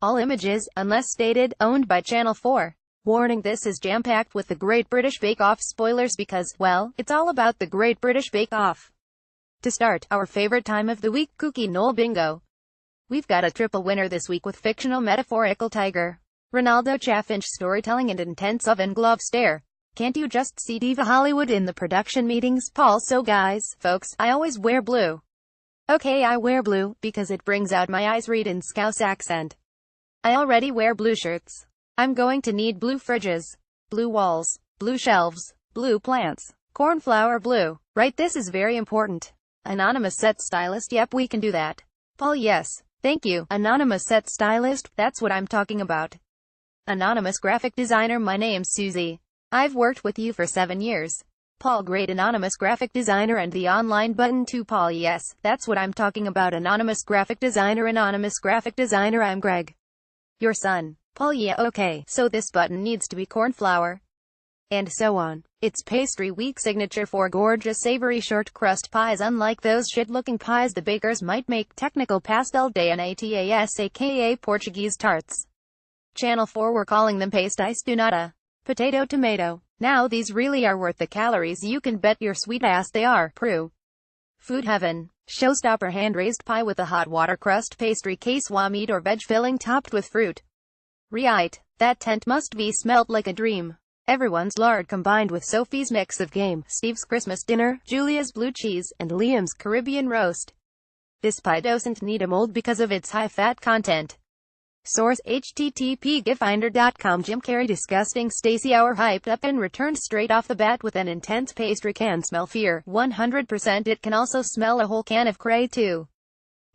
All images, unless stated, owned by Channel 4. Warning: this is jam-packed with the Great British Bake Off spoilers because, well, it's all about the Great British Bake Off. To start, our favorite time of the week, Kooky Noel Bingo. We've got a triple winner this week with fictional metaphorical tiger, Ronaldo Chaffinch storytelling and intense oven glove stare. Can't you just see Diva Hollywood in the production meetings, Paul? So guys, folks, I always wear blue. Okay, I wear blue, because it brings out my eyes read in Scouse accent. I already wear blue shirts. I'm going to need blue fridges, blue walls, blue shelves, blue plants, cornflower blue. Right, this is very important. Anonymous set stylist. Yep, we can do that. Paul: yes. Thank you, anonymous set stylist, that's what I'm talking about. Anonymous graphic designer: my name's Susie. I've worked with you for 7 years. Paul: great. Anonymous graphic designer and the online button too. Paul: yes, that's what I'm talking about. Anonymous graphic designer. Anonymous graphic designer: I'm Greg, your son. Paul: yeah, okay, so this button needs to be cornflower. And so on. It's pastry week, signature for gorgeous savory short crust pies. Unlike those shit-looking pies the bakers might make, technical pastel de natas aka Portuguese tarts. Channel 4 were calling them pastéis de nata. Potato tomato. Now these really are worth the calories, you can bet your sweet ass they are. Prue. Food heaven. Showstopper: hand-raised pie with a hot water crust pastry case, meat or veg filling topped with fruit. Right. That tent must be smelt like a dream. Everyone's lard combined with Sophie's mix of game, Steve's Christmas dinner, Julia's blue cheese, and Liam's Caribbean roast. This pie doesn't need a mold because of its high-fat content. Source: http://giffinder.com. Jim Carrey: disgusting. Stacey Hour hyped up and returned straight off the bat with an intense pastry. Can smell fear. 100%. It can also smell a whole can of cray too.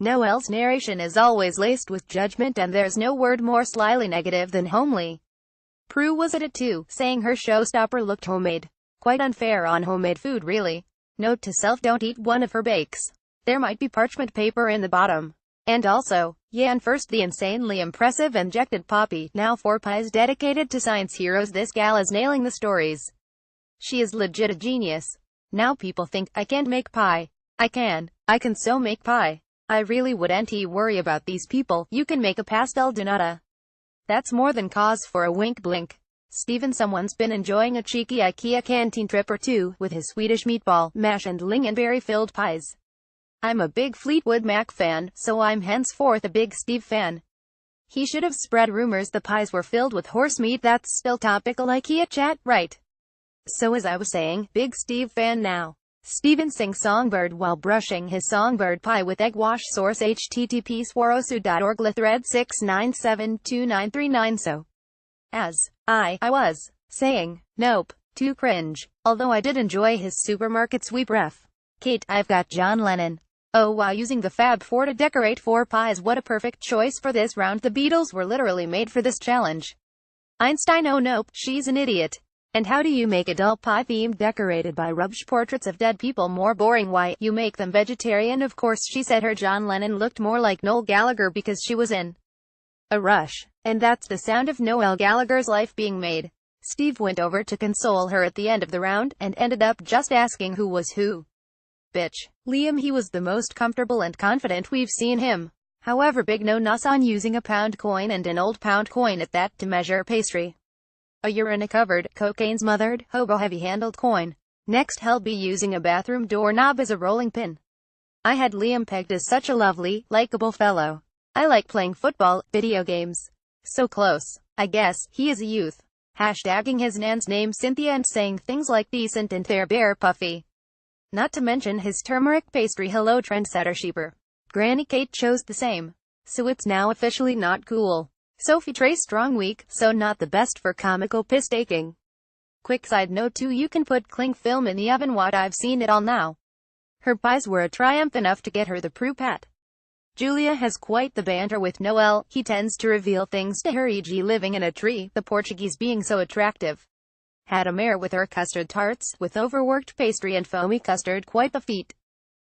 Noel's narration is always laced with judgment, and there's no word more slyly negative than homely. Prue was at it too, saying her showstopper looked homemade. Quite unfair on homemade food, really. Note to self: don't eat one of her bakes. There might be parchment paper in the bottom. And also, yeah, and first the insanely impressive injected poppy. Now 4 pies dedicated to science heroes. This gal is nailing the stories. She is legit a genius. Now people think, I can't make pie. I can so make pie. I really wouldn't worry about these people. You can make a pastel de nata. That's more than cause for a wink blink. Steven: someone's been enjoying a cheeky IKEA canteen trip or two, with his Swedish meatball, mash and lingonberry-filled pies. I'm a big Fleetwood Mac fan, so I'm henceforth a big Steve fan. He should have spread rumors the pies were filled with horse meat. That's still topical IKEA chat, right? So as I was saying, big Steve fan now. Steven sings Songbird while brushing his songbird pie with egg wash. Source: http://sworosu.org. Thread 6972939. So, as I was saying, nope, too cringe. Although I did enjoy his supermarket sweep ref. Kate: I've got John Lennon. Oh wow, using the Fab Four to decorate 4 pies. What a perfect choice for this round. The Beatles were literally made for this challenge. Einstein: oh nope, she's an idiot. And how do you make a dull pie theme decorated by rubbish portraits of dead people more boring? Why, you make them vegetarian. Of course she said her John Lennon looked more like Noel Gallagher because she was in a rush. And that's the sound of Noel Gallagher's life being made. Steve went over to console her at the end of the round, and ended up just asking who was who. Bitch. Liam: he was the most comfortable and confident we've seen him. However, big no-nos on using a pound coin, and an old pound coin at that, to measure pastry. A urine-covered, cocaine-smothered, hobo-heavy-handled coin. Next, he'll be using a bathroom doorknob as a rolling pin. I had Liam pegged as such a lovely, likable fellow. I like playing football, video games. So close. I guess, he is a youth. Hashtagging his nan's name Cynthia and saying things like decent and fair bear puffy. Not to mention his turmeric pastry. Hello trendsetter sheeper. Granny Kate chose the same. So it's now officially not cool. Sophie: Trey strong week, so not the best for comical piss-taking. Quick side note too, you can put cling film in the oven. What, I've seen it all now. Her pies were a triumph enough to get her the Prue pat. Julia has quite the banter with Noel. He tends to reveal things to her, e.g. living in a tree, the Portuguese being so attractive. Had a mare with her custard tarts, with overworked pastry and foamy custard. Quite the feat.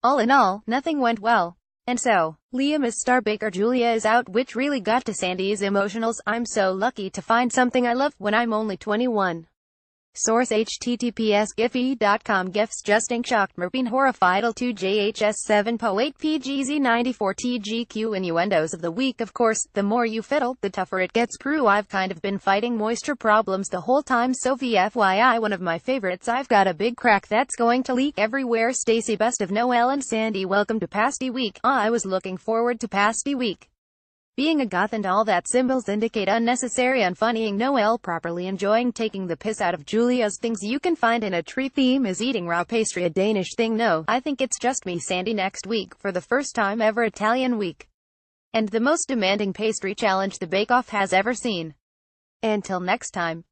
All in all, nothing went well. And so, Liam is star baker, Julia is out, which really got to Sandy's emotionals. I'm so lucky to find something I love when I'm only 21. Source https giphy.com GIFs just ink shocked merpine horrified L2 JHS 7po8 PGZ 94 TGQ innuendos of the week. Of course, the more you fiddle, the tougher it gets. Crew, I've kind of been fighting moisture problems the whole time, so FYI, one of my favorites, I've got a big crack that's going to leak everywhere. Stacy, best of Noel and Sandy, welcome to Pasty Week. I was looking forward to Pasty Week. Being a goth and all that symbols indicate unnecessary unfunnying. Noel properly enjoying taking the piss out of Julia's things you can find in a tree theme is eating raw pastry a Danish thing. No, I think it's just me. Sandy, next week, for the first time ever, Italian week. And the most demanding pastry challenge the Bake Off has ever seen. Until next time.